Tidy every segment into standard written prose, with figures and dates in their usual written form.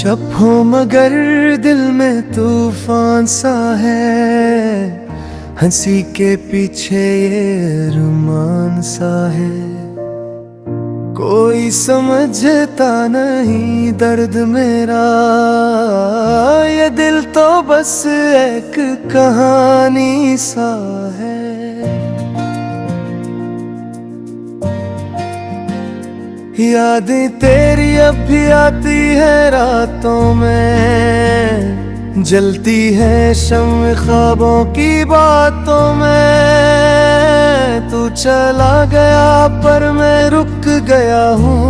चुप हो मगर दिल में तूफान सा है, हंसी के पीछे ये रुमान सा है। कोई समझता नहीं दर्द मेरा, ये दिल तो बस एक कहानी सा है। यादें तेरी अब भी आती है रातों में, जलती है शम्म ख्वाबों की बातों में। तू चला गया पर मैं रुक गया हूँ,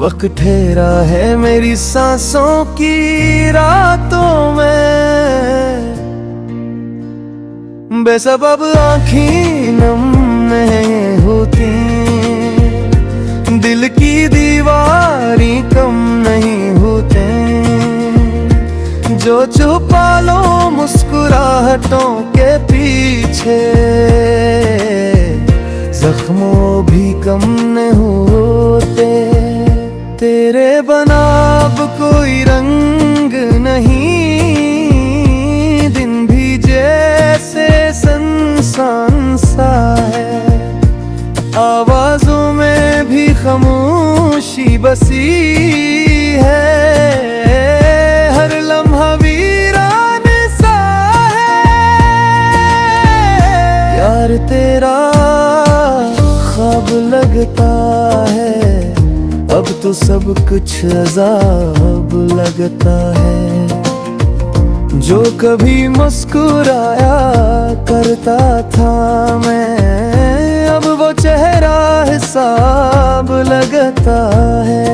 वक्त ठहरा है मेरी सांसों की रातों में। बेसबब आँखें नम नहीं होती, दिल की दीवारें कम नहीं होते। जो छुपा लो मुस्कुराहटों के पीछे, जख्मों भी कम नहीं होते। तेरे बना अब कोई रंग नहीं, दिन भी जैसे सुनसान सा है। आवाजों में भी खामोशी बसी है, हर लम्हा वीरान सा है। यार तेरा ख्वाब लगता है, अब तो सब कुछ अज़ाब लगता है। जो कभी मुस्कुराया करता था मैं, अब वो चेहरा हिसाब लगता है।